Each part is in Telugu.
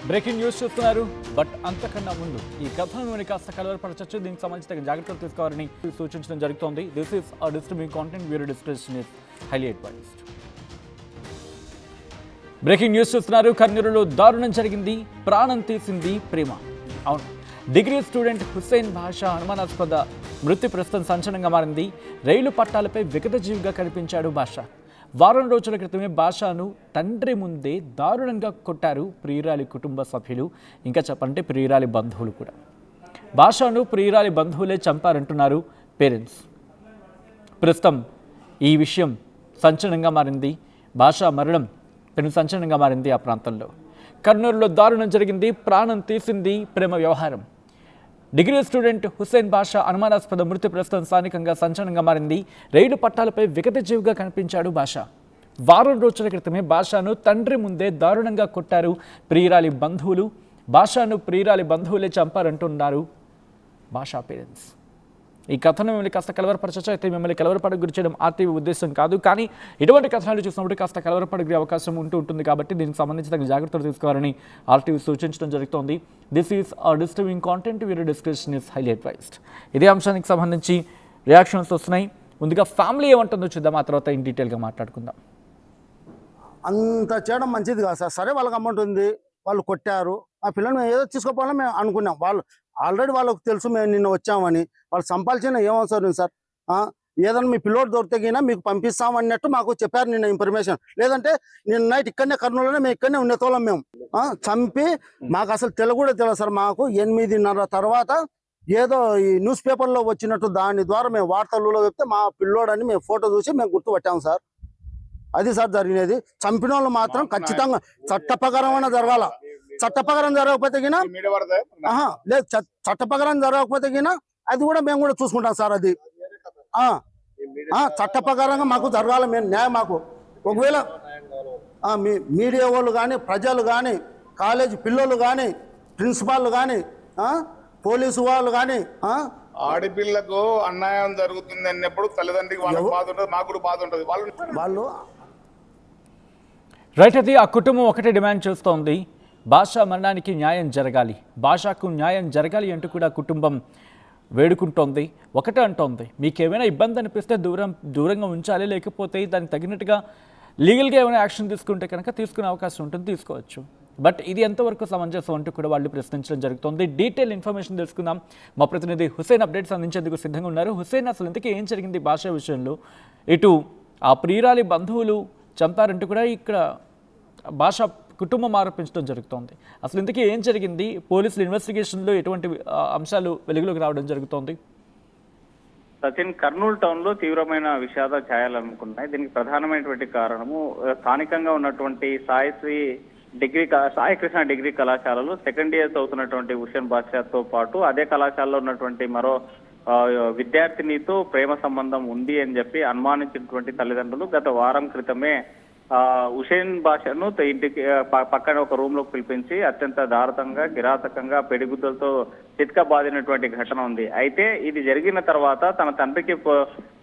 బ్రేకింగ్ న్యూస్ చూస్తున్నారు. బట్ అంతకన్నా ముందు ఈ కథనాన్ని కాస్త కలవరపరచచ్చు. దీనికి సంబంధించిన జాగ్రత్తలు తీసుకోవాలని సూచించడం జరుగుతోంది. This is a disturbing content. Video description is highly advised. Breaking news చూస్తున్నారు. కర్నూలులో దారుణం జరిగింది. ప్రాణం తీసింది ప్రేమ. అవును, డిగ్రీ స్టూడెంట్ హుస్సేన్ భాషా అనుమానాస్పద మృతి ప్రస్తుతం సంచలనంగా మారింది. రైలు పట్టాలపై విగతజీవిగా కనిపించాడు భాషా. వారం రోజుల క్రితమే భాషాను తండ్రి ముందే దారుణంగా కొట్టారు ప్రియురాలి కుటుంబ సభ్యులు, ఇంకా చెప్పంటే ప్రియురాలి బంధువులు కూడా. భాషాను ప్రియురాలి బంధువులే చంపారంటున్నారు పేరెంట్స్. ప్రస్తుతం ఈ విషయం సంచలనంగా మారింది. భాషా మరణం పెను సంచలనంగా మారింది ఆ ప్రాంతంలో. కర్నూలులో దారుణం జరిగింది. ప్రాణం తీసింది ప్రేమ వ్యవహారం. డిగ్రీ స్టూడెంట్ హుస్సేన్ భాషా అనుమానాస్పద మృతి ప్రస్తుతం స్థానికంగా సంచలనంగా మారింది. రైలు పట్టాలపై విగతజీవిగా కనిపించాడు భాషా. వారం రోజుల క్రితమే భాషాను తండ్రి ముందే దారుణంగా కొట్టారు ప్రియురాలి బంధువులు. భాషాను ప్రియురాలి బంధువులే చంపారంటున్నారు భాషా పేరెంట్స్. ఈ కథనం మిమ్మల్ని కాస్త కలవరపరచచ్చు. అయితే మిమ్మల్ని కలవరపడకు గురి చేయడం ఆర్టీవీ ఉద్దేశం కాదు, కానీ ఇటువంటి కథనాలు చూసినప్పుడు కాస్త కలవరపడే అవకాశం ఉంటుంది. కాబట్టి దీనికి సంబంధించి తగిన జాగ్రత్తలు తీసుకోవాలని ఆర్టీవీ సూచించడం జరుగుతోంది. This is a disturbing content. Video description is highly advised. ఇదే అంశానికి సంబంధించి రియాక్షన్స్ వస్తున్నాయి. ముందుగా ఫ్యామిలీ ఏమంటుందో చూద్దాం, ఆ తర్వాత ఇన్ డీటెయిల్గా మాట్లాడుకుందాం. అంత చేయడం మంచిది కాదు సార్. సరే, వాళ్ళకి అమౌంట్ ఉంది, వాళ్ళు కొట్టారు, ఆ పిల్లల్ని ఏదో తీసుకోపోవాలని మేము అనుకున్నాం. వాళ్ళు ఆల్రెడీ వాళ్ళకి తెలుసు మేము నిన్న వచ్చామని. వాళ్ళు సంపాదించిన ఏమవసరం సార్. ఏదైనా మీ పిల్లోడు దొరికినా మీకు పంపిస్తామన్నట్టు మాకు చెప్పారు నిన్న ఇన్ఫర్మేషన్. లేదంటే నిన్న నైట్ ఇక్కడనే కర్నూలులోనే మేము ఇక్కడనే ఉండేతోళ్ళం. మేము చంపి మాకు అసలు తెలుగు కూడా తెలియదు సార్. మాకు 8:30 తర్వాత ఏదో ఈ న్యూస్ పేపర్లో వచ్చినట్టు దాని ద్వారా మేము వార్తల్లో చెప్తే మా పిల్లోడని మేము ఫోటో చూసి మేము గుర్తుపట్టాము సార్. అది సార్ జరిగినది. చంపిన వాళ్ళు మాత్రం ఖచ్చితంగా చట్టప్రకారమైన జరగాల. చట్టప్రకారం జరగకపోతే గిన లేదు, చట్టప్రకారం జరగకపోతే గిన అది కూడా మేము కూడా చూసుకుంటాం సార్. అది చట్టప్రకారంగా మాకు జరగాలి. మేము న్యాయం మాకు. ఒకవేళ మీడియా వాళ్ళు కానీ, ప్రజలు కానీ, కాలేజీ పిల్లలు కానీ, ప్రిన్సిపాల్ కానీ, పోలీసు వాళ్ళు కానీ, ఆడపిల్లకు అన్యాయం జరుగుతుంది అన్నప్పుడు తల్లిదండ్రికి వాళ్ళకి బాధ ఉంటుంది, మాకు కూడా బాధ ఉంటుంది. వాళ్ళు రైట్. అది ఆ కుటుంబం ఒకటే డిమాండ్ చేస్తోంది. భాషా మరణానికి న్యాయం జరగాలి, భాషకు న్యాయం జరగాలి అంటూ కూడా కుటుంబం వేడుకుంటోంది. ఒకటే అంటోంది, మీకేమైనా ఇబ్బంది అనిపిస్తే దూరంగా ఉంచాలి, లేకపోతే దానికి తగినట్టుగా లీగల్గా ఏమైనా యాక్షన్ తీసుకుంటే కనుక తీసుకునే అవకాశం ఉంటుంది, తీసుకోవచ్చు. బట్ ఇది ఎంతవరకు సమంజసం అంటూ కూడా వాళ్ళు ప్రశ్నించడం జరుగుతోంది. డీటెయిల్ ఇన్ఫర్మేషన్ తెలుసుకుందాం. మా ప్రతినిధి హుస్సేన్ అప్డేట్స్ అందించేందుకు సిద్ధంగా ఉన్నారు. హుస్సేన్, అసలు ఇంతకీ ఏం జరిగింది భాష విషయంలో? ఇటు ఆ ప్రియురాలి బంధువులు చంపారంటూ కూడా ఇక్కడ భాష కుటుంబం ఆరోపించడం జరుగుతోంది. అసలు ఇంతకీ ఏం జరిగింది? పోలీసుల ఇన్వెస్టిగేషన్లో ఎటువంటి అంశాలు వెలుగులోకి రావడం జరుగుతోంది? సచిన్, కర్నూలు టౌన్ లో తీవ్రమైన విషాద ఛాయలు అనుకున్నాయి. దీనికి ప్రధానమైనటువంటి కారణము స్థానికంగా ఉన్నటువంటి సాయి కృష్ణ డిగ్రీ కళాశాలలో సెకండ్ ఇయర్ చదువుతున్నటువంటి హుస్సేన్ భాషాతో పాటు అదే కళాశాలలో ఉన్నటువంటి మరో విద్యార్థినితో ప్రేమ సంబంధం ఉంది అని చెప్పి అనుమానించినటువంటి తల్లిదండ్రులు గత వారం క్రితమే హుస్సేన్ భాషను ఇంటికి పక్కన ఒక రూమ్ లోకి పిలిపించి అత్యంత దారుణంగా, కిరాతకంగా పెడిగుద్దలతో చితకబాదినటువంటి ఘటన ఉంది. అయితే ఇది జరిగిన తర్వాత తన తండ్రికి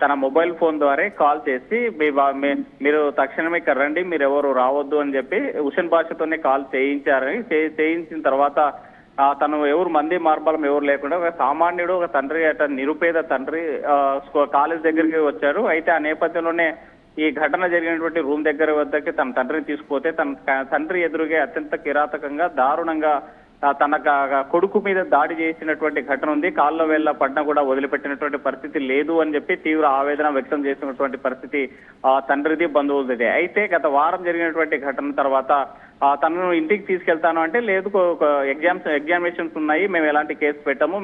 తన మొబైల్ ఫోన్ ద్వారా కాల్ చేసి మీరు తక్షణమే ఇక్కడ రండి, మీరు ఎవరు రావద్దు అని చెప్పి హుస్సేన్ భాషతోనే కాల్ చేయించిన తర్వాత తను ఎవరు మంది మార్బలం ఎవరు లేకుండా ఒక సామాన్యుడు, ఒక తండ్రి, నిరుపేద తండ్రి కాలేజ్ దగ్గరికి వచ్చారు. అయితే ఆ నేపథ్యంలోనే ఈ ఘటన జరిగినటువంటి రూమ్ దగ్గర వద్దకి తన తండ్రిని తీసుకుపోతే తన తండ్రి ఎదురుగా అత్యంత కిరాతకంగా, దారుణంగా తన కొడుకు మీద దాడి చేసినటువంటి ఘటన ఉంది. కాల్లో వేళ్ళ పడిన కూడా వదిలిపెట్టినటువంటి పరిస్థితి లేదు అని చెప్పి తీవ్ర ఆవేదన వ్యక్తం చేసినటువంటి పరిస్థితి తండ్రిది, బంధువులది. అయితే గత వారం జరిగినటువంటి ఘటన తర్వాత తనను ఇంటికి తీసుకెళ్తాను అంటే, లేదు ఎగ్జామినేషన్స్ ఉన్నాయి, మేము ఎలాంటి కేసు పెట్టము,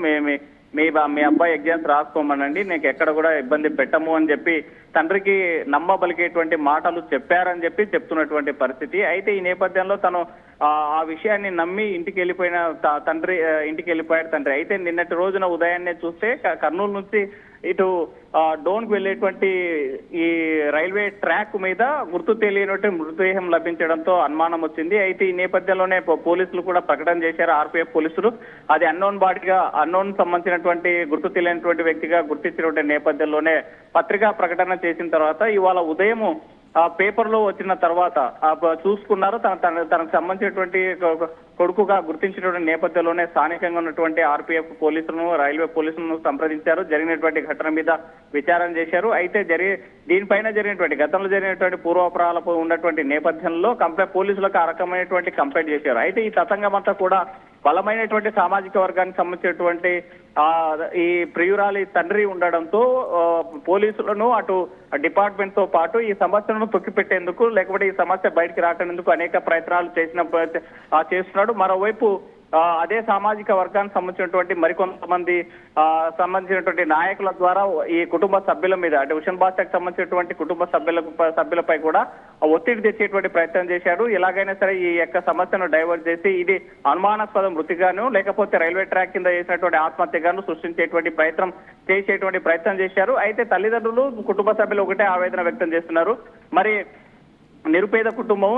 మీ అబ్బాయి ఎగ్జామ్స్ రాసుకోమనండి, నీకు ఎక్కడ కూడా ఇబ్బంది పెట్టము అని చెప్పి తండ్రికి నమ్మబలికేటువంటి మాటలు చెప్పారని చెప్పి చెప్తున్నటువంటి పరిస్థితి. అయితే ఈ నేపథ్యంలో తను ఆ విషయాన్ని నమ్మి ఇంటికి వెళ్ళిపోయాడు తండ్రి. అయితే నిన్నటి రోజున ఉదయాన్నే చూస్తే కర్నూలు నుంచి ఇటు డోన్కు వెళ్ళేటువంటి ఈ రైల్వే ట్రాక్ మీద గుర్తు తెలియనటువంటి మృతదేహం లభించడంతో అనుమానం వచ్చింది. అయితే ఈ నేపథ్యంలోనే పోలీసులు కూడా ప్రకటన చేశారు, ఆర్పీఎఫ్ పోలీసులు. అది అన్నోన్ సంబంధించినటువంటి గుర్తు తెలియనటువంటి వ్యక్తిగా గుర్తించినటువంటి నేపథ్యంలోనే పత్రికా ప్రకటన చేసిన తర్వాత ఇవాళ ఉదయం పేపర్లో వచ్చిన తర్వాత చూసుకున్నారు. తనకు సంబంధించినటువంటి కొడుకుగా గుర్తించినటువంటి నేపథ్యంలోనే స్థానికంగా ఉన్నటువంటి ఆర్పీఎఫ్ పోలీసులను, రైల్వే పోలీసులను సంప్రదించారు. జరిగినటువంటి ఘటన మీద విచారణ చేశారు. అయితే దీనిపైన జరిగినటువంటి గతంలో జరిగినటువంటి పూర్వాపరాలపై ఉన్నటువంటి నేపథ్యంలో పోలీసులకు ఆ రకమైనటువంటి కంప్లైంట్ చేశారు. అయితే ఈ తతంగం అంతా కూడా బలమైనటువంటి సామాజిక వర్గానికి సంబంధించినటువంటి ఈ ప్రియురాలి తండ్రి ఉండడంతో పోలీసులను అటు డిపార్ట్మెంట్ తో పాటు ఈ సమస్యను తొక్కిపెట్టేందుకు, లేకపోతే ఈ సమస్య బయటికి రాకనేందుకు అనేక ప్రయత్నాలు చేస్తున్నాడు. మరోవైపు అదే సామాజిక వర్గానికి సంబంధించినటువంటి మరికొంతమంది సంబంధించినటువంటి నాయకుల ద్వారా ఈ కుటుంబ సభ్యుల మీద, అంటే హుసేన్ బాషాకు సంబంధించినటువంటి కుటుంబ సభ్యులపై కూడా ఒత్తిడి తెచ్చేటువంటి ప్రయత్నం చేశాడు. ఎలాగైనా సరే ఈ యొక్క సమస్యను డైవర్ట్ చేసి ఇది అనుమానాస్పద మృతిగాను, లేకపోతే రైల్వే ట్రాక్ కింద చేసినటువంటి ఆత్మహత్యగాను సృష్టించేటువంటి ప్రయత్నం చేశారు. అయితే తల్లిదండ్రులు, కుటుంబ సభ్యులు ఒకటే ఆవేదన వ్యక్తం చేస్తున్నారు. మరి నిరుపేద కుటుంబం,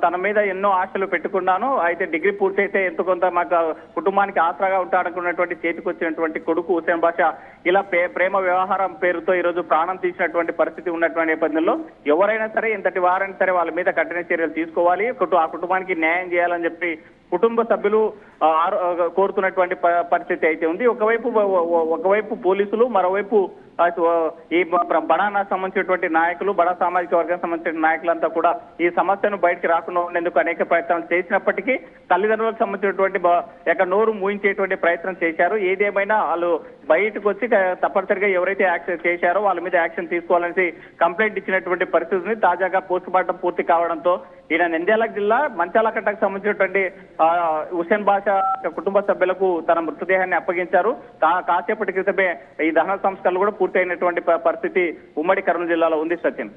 తన మీద ఎన్నో ఆశలు పెట్టుకున్నాను, అయితే డిగ్రీ పూర్తి అయితే ఎంతో కొంత మాకు కుటుంబానికి ఆసరాగా ఉంటాడనుకున్నటువంటి చేతికి వచ్చినటువంటి కొడుకు హుసేన్ బాషా ఇలా ప్రేమ వ్యవహారం పేరుతో ఈ రోజు ప్రాణం తీసినటువంటి పరిస్థితి ఉన్నటువంటి నేపథ్యంలో ఎవరైనా సరే, ఎంతటి వారైనా సరే వాళ్ళ మీద కఠిన చర్యలు తీసుకోవాలి, ఆ కుటుంబానికి న్యాయం చేయాలని చెప్పి కుటుంబ సభ్యులు కోరుతున్నటువంటి పరిస్థితి అయితే ఉంది. ఒకవైపు పోలీసులు, మరోవైపు ఈ బడానా సంబంధించినటువంటి నాయకులు, బడా సామాజిక వర్గానికి సంబంధించిన నాయకులంతా కూడా ఈ సమస్యను బయటికి రాకుండా ఉండేందుకు అనేక ప్రయత్నాలు చేసినప్పటికీ తల్లిదండ్రులకు సంబంధించినటువంటి నోరు మూయించేటువంటి ప్రయత్నం చేశారు. ఏదేమైనా వాళ్ళు బయటకు వచ్చి తప్పనిసరిగా ఎవరైతే యాక్షన్ చేశారో వాళ్ళ మీద యాక్షన్ తీసుకోవాలని కంప్లైంట్ ఇచ్చినటువంటి పరిస్థితిని తాజాగా పోస్ట్ మార్టం పూర్తి కావడంతో ఈయన నంద్యాల జిల్లా మంచాలకట్టకు సంబంధించినటువంటి హుసేన్ బాషా కుటుంబ సభ్యులకు తన మృతదేహాన్ని అప్పగించారు. కాసేపటి క్రితమే ఈ దహన సంస్కరణలు కూడా పూర్తయినటువంటి పరిస్థితి ఉమ్మడి కర్నూలు జిల్లాలో ఉంది. Sachin.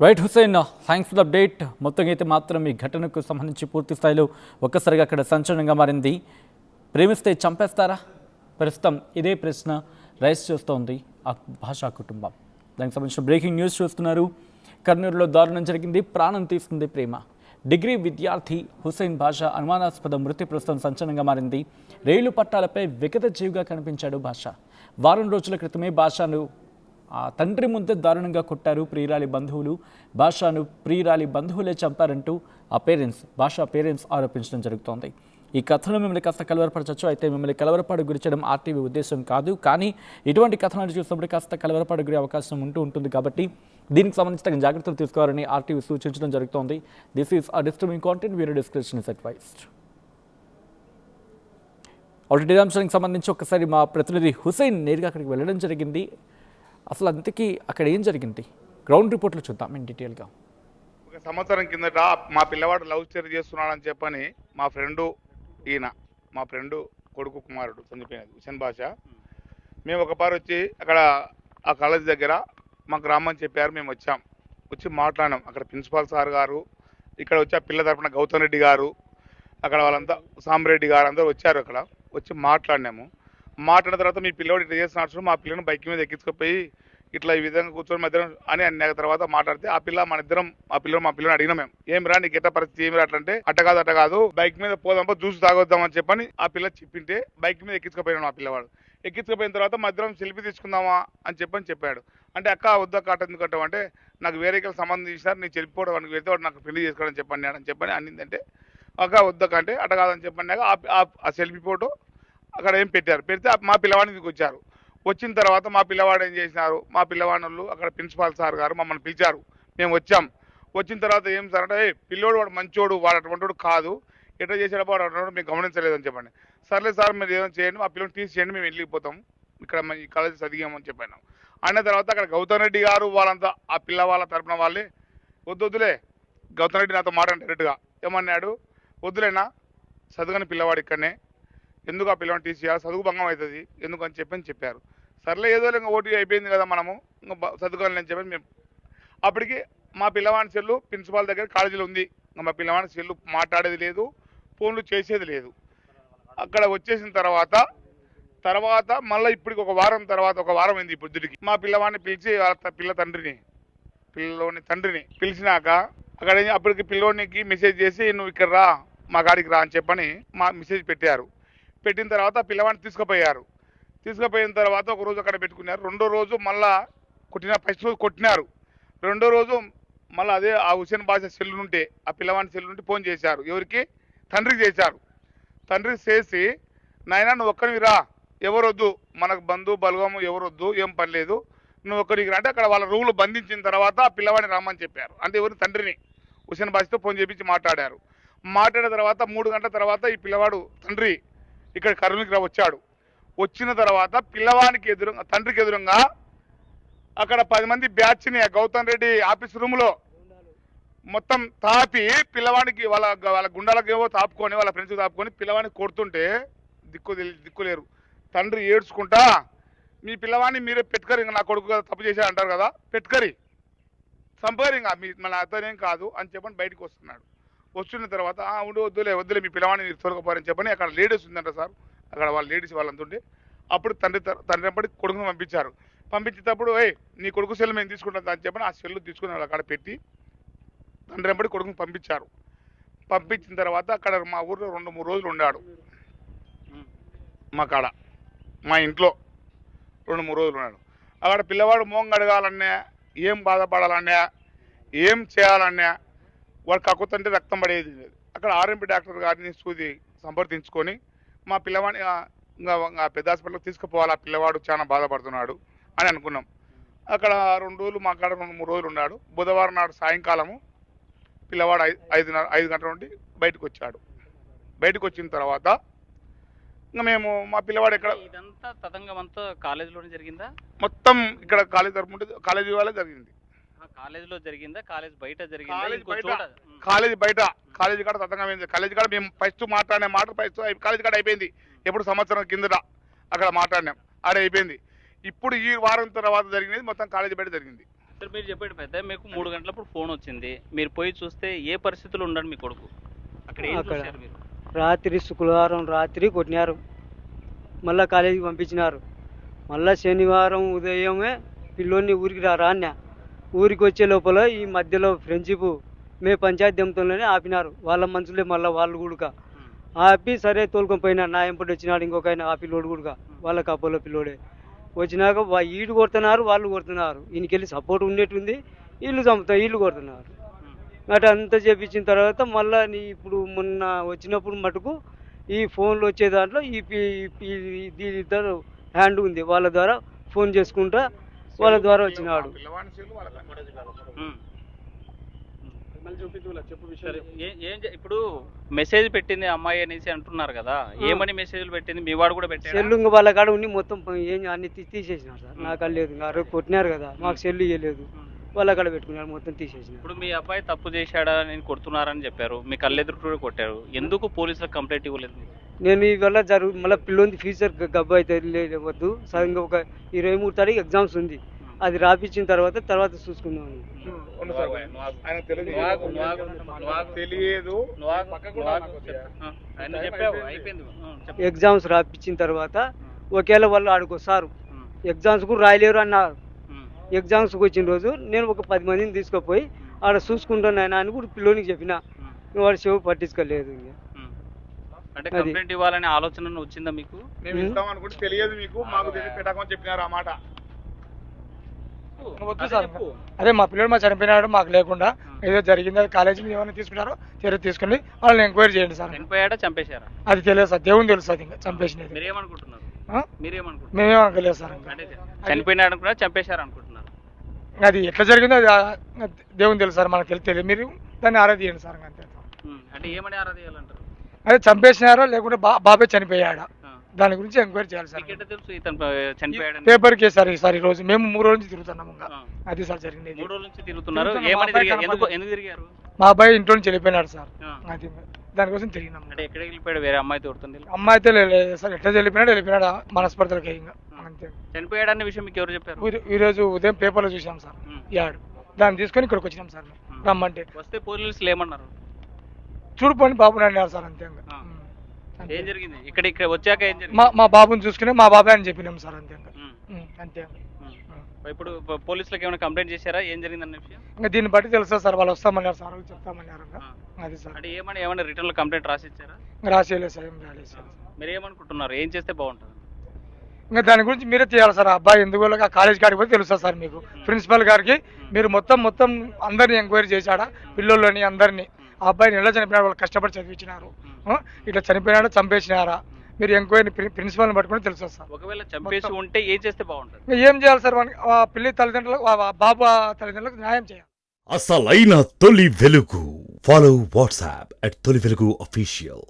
Right Hussain, thanks for the update. మొత్తం అయితే మాత్రం ఈ ఘటనకు సంబంధించి పూర్తి స్థాయిలో ఒక్కసారిగా అక్కడ సంచలనంగా మారింది. ప్రేమిస్తే చంపేస్తారా? ప్రస్తుతం ఇదే ప్రశ్న రైస్ చేస్తోంది ఆ భాషా కుటుంబం. దానికి సంబంధించిన బ్రేకింగ్ న్యూస్ చూస్తున్నారు. కర్నూలులో దారుణం జరిగింది, ప్రాణం తీస్తుంది ప్రేమ. డిగ్రీ విద్యార్థి హుసేన్ బాషా అనుమానాస్పద మృతి ప్రస్తుతం సంచలనంగా మారింది. రైలు పట్టాలపై విగత జీవిగా కనిపించాడు బాషా. వారం రోజుల క్రితమే బాషాను తండ్రి ముందే దారుణంగా కొట్టారు ప్రియురాలి బంధువులు. బాషాను ప్రియురాలి బంధువులే చంపారంటూ బాషా పేరెంట్స్ ఆరోపించడం జరుగుతోంది. ఈ కథను మిమ్మల్ని కాస్త కలవరపరచచ్చు. అయితే మిమ్మల్ని కలవరపాటు గురి చేయడం ఆర్టీవీ ఉద్దేశం కాదు, కానీ ఇటువంటి కథనాలు చూసినప్పుడు కాస్త కలవరపాటు గురి అవకాశం ఉంటుంది. కాబట్టి దీనికి సంబంధించి తగిన జాగ్రత్తలు తీసుకోవాలని ఆర్టీవీ సూచించడం జరుగుతోంది. This is a disturbing content, video description is advised. Already అంశానికి సంబంధించి ఒకసారి మా ప్రతినిధి హుసేన్ నేరుగా అక్కడికి వెళ్ళడం జరిగింది. అసలు అంతకీ అక్కడ ఏం జరిగింది గ్రౌండ్ రిపోర్ట్లో చూద్దాం ఇన్ డీటెయిల్గా. ఒక సంవత్సరం కిందట మా పిల్లవాడు లవ్ స్టోరీ చేస్తున్నాడని చెప్పని మా ఫ్రెండు కొడుకు కుమారుడు చనిపోయినది హుసేన్ బాషా. మేము ఒకసారి వచ్చి అక్కడ ఆ కాలేజ్ దగ్గర మా గ్రామం చెప్పారు, మేము వచ్చి మాట్లాడినాం. అక్కడ ప్రిన్సిపాల్ సార్ గారు, ఇక్కడ వచ్చి ఆ పిల్ల తరపున గౌతమ్ రెడ్డి గారు, అక్కడ వాళ్ళంతా సాంబరెడ్డి గారు అందరూ వచ్చారు. అక్కడ వచ్చి మాట్లాడినాము. మాట్లాడిన తర్వాత మీ పిల్లవాడు ఇట్లా చేస్తున్నాడు, మా పిల్లని బైక్ మీద ఎక్కించుకుపోయి ఇట్లా ఈ విధంగా కూర్చొని మధ్యాహ్నం అని అన్న తర్వాత మాట్లాడితే ఆ పిల్లని అడిగినా మేము, ఏం రా నీకు ఎట్ట పరిస్థితి ఏమి రా అంటే అట్ట కాదు బైక్ మీద పోదాంపో జ్యూస్ తాగొద్దామని చెప్పని ఆ పిల్ల చెప్పింటే బైక్ మీద ఎక్కించుకుపోయినాడు. ఆ పిల్లవాడు ఎక్కించుకుపోయిన తర్వాత మధ్యాహ్నం సెల్ఫీ తీసుకుందామా అని చెప్పాడు. అంటే అక్క వద్ద అట్ట ఎందుకు కట్టామంటే నాకు వేరేకి సంబంధం చేసినారు, నీకు చెల్లిపోవడానికి వెళ్తే వాడు నాకు పెళ్లి చేసుకోవడం చెప్పని అన్నిందంటే అక్క వద్దకంటే అట్ట కాదని చెప్పన్నాక ఆ సెల్ఫీ ఫోటో అక్కడ ఏం పెడితే మా పిల్లవాడిని తీసుకొచ్చారు. వచ్చిన తర్వాత మా పిల్లవాడు ఏం చేసినారు, మా పిల్లవాళ్ళు అక్కడ ప్రిన్సిపాల్ సార్ గారు మమ్మల్ని పిలిచారు. మేము వచ్చిన తర్వాత ఏం సార్ అంటే పిల్లోడు వాడు మంచోడు, వాడు అటువంటి కాదు, ఎట్లా చేసాడో వాడు అటువంటి మేము గమనించలేదని చెప్పండి. సర్లే సార్ మీరు ఏదైనా చేయండి, మా పిల్లల్ని తీసేయండి, మేము వెళ్ళిపోతాం, ఇక్కడ ఈ కాలేజ్ చదివామని చెప్పాను. అన్న తర్వాత అక్కడ గౌతమ్ రెడ్డి గారు వాళ్ళంతా ఆ పిల్ల వాళ్ళ తరపున వాళ్ళే వద్దులే, గౌతమ్ రెడ్డి నాతో మాట డైరెక్ట్గా ఏమన్నాడు, వద్దులేనా చదువుని పిల్లవాడు ఇక్కడనే, ఎందుకు ఆ పిల్లవాడిని తీసేయాలి, చదువు భంగం అవుతుంది ఎందుకు అని చెప్పారు. సర్లే ఏదో ఇంకా ఓటీ అయిపోయింది కదా మనము ఇంకా చదువుకోవాలని చెప్పని మేము అప్పటికి మా పిల్లవాడి సెల్లు ప్రిన్సిపాల్ దగ్గర కాలేజీలో ఉంది. మా పిల్లవాడి సెల్లు మాట్లాడేది లేదు, ఫోన్లు చేసేది లేదు. అక్కడ వచ్చేసిన తర్వాత మళ్ళీ ఇప్పటికి ఒక వారం అయింది. పొద్దుటికి మా పిల్లవాడిని పిలిచి పిల్లోని తండ్రిని పిలిచినాక అక్కడ అప్పటికి పిల్లోనికి మెసేజ్ చేసి నువ్వు ఇక్కడ రా, మా గాడికి రా అని చెప్పని మా మెసేజ్ పెట్టారు. పెట్టిన తర్వాత పిల్లవాడిని తీసుకుపోయిన తర్వాత ఒక రోజు అక్కడ పెట్టుకున్నారు. రెండో రోజు మళ్ళా ఫస్ట్ రోజు కొట్టినారు. రెండో రోజు మళ్ళీ అదే ఆ హుసేన్ బాషా సెల్ నుండి ఆ పిల్లవాడి సెల్ నుండి ఫోన్ చేశారు. ఎవరికి? తండ్రికి చేశారు. తండ్రికి చేసి నాయనా నువ్వు ఒక్కడివి రా, ఎవరొద్దు, మనకు బంధు బలగము ఎవరొద్దు, ఏం పని లేదు, నువ్వు ఒక్కడికి రా అంటే అక్కడ వాళ్ళ రూమ్లో బంధించిన తర్వాత ఆ పిల్లవాడిని రమ్మని చెప్పారు. అంటే ఎవరు? తండ్రిని హుసేన్ బాషాతో ఫోన్ చేపించి మాట్లాడారు. మాట్లాడిన తర్వాత 3 గంటల తర్వాత ఈ పిల్లవాడు తండ్రి ఇక్కడ కర్నూలుకి వచ్చాడు. వచ్చిన తర్వాత పిల్లవానికి తండ్రికి ఎదురుగా అక్కడ 10 మంది బ్యాచ్ని గౌతమ్ రెడ్డి ఆఫీస్ రూమ్లో మొత్తం తాపి పిల్లవాడికి వాళ్ళ గుండాలకు ఏవో తాపుకొని వాళ్ళ ఫ్రెండ్స్ తాపుకొని పిల్లవాడిని కొడుతుంటే దిక్కులేరు. తండ్రి ఏడ్చుకుంటా మీ పిల్లవాడిని మీరే పెట్టుకరి, ఇంకా నా కొడుకు తప్పు చేశాడు అంటారు కదా, పెట్టుకరి చంపారు, ఇంకా మన అతనేం కాదు అని చెప్పని బయటకు వస్తున్నాడు. వస్తున్న తర్వాత వద్దులే మీ పిల్లవాడిని మీరు తొలగపోరని చెప్పని అక్కడ లేడీస్ ఉందంట సార్, అక్కడ వాళ్ళ లేడీస్ వాళ్ళంతుంటే అప్పుడు తండ్రి వెంబడి కొడుకును పంపించారు. పంపించేటప్పుడు నీ కొడుకు సెల్ మేము తీసుకుంటాం అని చెప్పని ఆ సెల్లు తీసుకుని అక్కడ పెట్టి తండ్రి వెంబడి కొడుకుని పంపించారు. పంపించిన తర్వాత అక్కడ మా ఊర్లో 2-3 రోజులు ఉన్నాడు. మా కాడ మా ఇంట్లో 2-3 రోజులు ఉన్నాడు. అక్కడ పిల్లవాడు మోంగ అడగాలన్నా, ఏం బాధపడాలన్నా, ఏం చేయాలన్నా వాడు కక్కుతుంటే రక్తం పడేది. అక్కడ ఆర్ఎంపీ డాక్టర్ గారిని సూది సంప్రదించుకొని మా పిల్లవాడిని ఇంకా పెద్ద హాస్పిటల్కి తీసుకుపోవాలి, ఆ పిల్లవాడు చాలా బాధపడుతున్నాడు అని అనుకున్నాం. అక్కడ 2 రోజులు మా కాడ 2-3 రోజులు ఉన్నాడు. బుధవారం నాడు సాయంకాలము పిల్లవాడు 5 గంటల నుండి బయటకు వచ్చాడు. బయటకు వచ్చిన తర్వాత ఇంకా మేము మా పిల్లవాడు ఎక్కడ ఇదంతా తతంగం అంతా కాలేజీలోనే జరిగిందా? మొత్తం ఇక్కడ కాలేజ్ తరపున కాలేజీ వాళ్ళే జరిగింది. కాలేజీలో జరిగిందా? కాలేజ్ బయట జరిగిందా? కాలేజీ బయట కాలేజీ కాడ తతంగం అయింది. కాలేజీ కాడ మేము ఫస్ట్ మాట్లాడిన మాట కాలేజీ కాడ అయిపోయింది. ఎప్పుడు సంవత్సరం కిందట అక్కడ మాట్లాడినాం, ఆడ అయిపోయింది. ఇప్పుడు ఈ వారం తర్వాత జరిగినది మొత్తం కాలేజీ బయట జరిగింది. సార్ మీరు చెప్పండి పెద్ద, మీకు 3 గంటలప్పుడు ఫోన్ వచ్చింది, మీరు పోయి చూస్తే ఏ పరిస్థితుల్లో ఉన్నాడు మీ కొడుకు? అక్కడ ఏం చూశారు మీరు? రాత్రి శుక్రవారం రాత్రి కొట్టినారు, మళ్ళీ కాలేజీకి పంపించినారు. మళ్ళీ శనివారం ఉదయమే పిల్లోని ఊరికి రాన్యా. ఊరికి వచ్చే లోపల ఈ మధ్యలో ఫ్రెండ్షిప్ మే పంచాయతీ దెంతోనే ఆపినారు. వాళ్ళ మనుషులే మళ్ళీ వాళ్ళు కూడా ఆపి సరే తోలుకొని పోయినా. నా ఎంపటి వచ్చినాడు ఇంకొక ఆయన, ఆ పిల్లోడు కూడా వాళ్ళ కప్పలో పిల్లోడే వచ్చినాక ఈడు కొడుతున్నారు, వాళ్ళు కొడుతున్నారు. ఈయనకెళ్ళి సపోర్ట్ ఉండేటుంది, వీళ్ళు చంపుతారు, వీళ్ళు కొడుతున్నారు. అటు అంతా చేపించిన తర్వాత మళ్ళీ ఇప్పుడు మొన్న వచ్చినప్పుడు మటుకు ఈ ఫోన్లు వచ్చే దాంట్లో ఈ ఇద్దరు హ్యాండ్ ఉంది, వాళ్ళ ద్వారా ఫోన్ చేసుకుంటా వాళ్ళ ద్వారా వచ్చినాడు. ఇప్పుడు మెసేజ్ పెట్టింది అమ్మాయి అనేసి అంటున్నారు కదా, ఏమని మెసేజ్లు పెట్టింది? మీ వాడు కూడా పెట్టాడు? సెల్లు ఇంకా వాళ్ళ కాడ ఉండి మొత్తం ఏం అన్ని తీసేసినారు సార్. నాకు లేదు, ఇంకా కొట్టినారు కదా, మాకు సెల్లు ఇవ్వలేదు, వాళ్ళ కాడ పెట్టుకున్నారు, మొత్తం తీసేసినారు. ఇప్పుడు మీ అబ్బాయి తప్పు చేశాడా, నేను కొడుతున్నారని చెప్పారు, మీ కళ్ళెదురు కొట్టారు, ఎందుకు పోలీసులకు కంప్లైంట్ ఇవ్వలేదు? నేను ఇవల్ల మళ్ళీ పిల్లోని ఫ్యూచర్ గబ్బు అయితే వద్దు సార్, ఇంకా ఒక 23 తారీఖు ఎగ్జామ్స్ ఉంది, అది రాపించిన తర్వాత చూసుకుందాం. ఎగ్జామ్స్ రాపించిన తర్వాత ఒకవేళ వాళ్ళు ఆడుకొస్తారు, ఎగ్జామ్స్ కూడా రాయలేరు అన్నారు. ఎగ్జామ్స్కి వచ్చిన రోజు నేను ఒక 10 మందిని తీసుకుపోయి ఆడ చూసుకుంటాను ఆయన అని కూడా పిల్లోనికి చెప్పిన, వాడు చెవు పట్టించుకోలేదు. అంటే కంప్లైంట్ ఇవ్వాలనే ఆలోచన వచ్చిందా మీకు? మేము ఇస్తాం అనుకుంటే తెలియదు మీకు, మాకు పెట్టామని చెప్పినారు ఆ మాట. వద్దు సార్, అదే మా పిల్లడు మా చనిపోయినాడు, మాకు లేకుండా ఏదో జరిగింది, అది కాలేజీని ఏమైనా తీసుకున్నారో చర్య తీసుకుని వాళ్ళని ఎంక్వైరీ చేయండి సార్. చనిపోయాడా చంపేశారా? అది తెలియదు సార్, దేవుని తెలుసు అది, ఇంకా చంపేసినది. మీరేమనుకుంటున్నారు? మేమేమనుకోలేదు సార్, చనిపోయినాడు అనుకున్నా చంపేశారు అనుకుంటున్నారు? అది ఎట్లా జరిగిందో అది దేవుని తెలుసు సార్, మనకు తెలియదు. మీరు దాన్ని ఆరాధించండి సార్, అంతే. అంటే ఏమని ఆరాధించాలంటారు? అదే చంపేసినారా లేకుంటే బాబాయ్ చనిపోయాడా, దాని గురించి ఎంక్వైరీ చేయాలి సార్. పేపర్ కేసు సార్ ఈసారి. ఈ రోజు మేము 3 రోజుల నుంచి తిరుగుతున్నాము, అది సార్ జరిగింది. 3 రోజుల నుంచి తిరుగుతున్నారు. ఎందుకు తిరిగారు? మా అబ్బాయి ఇంట్లో నుంచి వెళ్ళిపోయినాడు సార్, అది దానికోసం తిరిగినాం. అంటే ఎక్కడ వెళ్ళిపోయాడు? వేరే అమ్మాయితో కొడుతుంది? అమ్మాయి అయితే లేదు సార్, ఎట్లా వెళ్ళిపోయినాడు మనస్పర్ధలకి, ఇంకా అంతే. చనిపోయాడన్న విషయం మీకు ఎవరు చెప్పారు? ఈ రోజు ఉదయం పేపర్లో చూసాం సార్, యాడ్ దాన్ని తీసుకొని ఇక్కడికి వచ్చినాం సార్. రమ్మంటే వస్తే పోలీసులు ఏమన్నారు? చూడుపోని బాబుని అన్నారు సార్, అంతే. ఏం జరిగింది ఇక్కడ వచ్చాక? ఏం జరిగింది? మా బాబుని చూసుకుని మా బాబాయ్ అని చెప్పినాం సార్, అంతే. అంతే. ఇప్పుడు పోలీసులకు ఏమైనా కంప్లైంట్ చేశారా, ఏం జరిగింది అన్న విషయం? ఇంకా దీన్ని బట్టి తెలుసా సార్, వాళ్ళు వస్తామన్నారు సార్, చెప్తామన్నారు, అది సార్. అంటే ఏమైనా రిటర్న్ లో కంప్లైంట్ రాసి ఇచ్చారా? రాసేయలేదు సార్, ఏం రాలేదు సార్. మీరు ఏమనుకుంటున్నారు, ఏం చేస్తే బాగుంటుంది? ఇంకా దాని గురించి మీరే చేయాలి సార్. ఆ అబ్బాయి ఎందుకు ఆ కాలేజ్ కాడికి పోతే తెలుస్తుంది సార్ మీకు. ప్రిన్సిపల్ గారికి మీరు మొత్తం అందరినీ ఎంక్వైరీ చేశాడా, పిల్లలని అందరినీ. ఆ అబ్బాయిని ఎలా చనిపోయినాడు, వాళ్ళు కష్టపడి చదివించినారు, ఇట్లా చనిపోయినాడు చంపేసినారా, మీరు ఎంక్వైరీ ప్రిన్సిపల్ని పట్టుకుని తెలుస్తుంది సార్. ఒకవేళ చంపేసి ఉంటే ఏం చేస్తే బాగుంటుంది? ఇంకా ఏం చేయాలి సార్, ఆ పిల్లి తల్లిదండ్రులకు, ఆ బాబు తల్లిదండ్రులకు న్యాయం చేయాలి. అసలైన తొలి వెలుగు. ఫాలో వాట్సాప్ @తొలి వెలుగు official.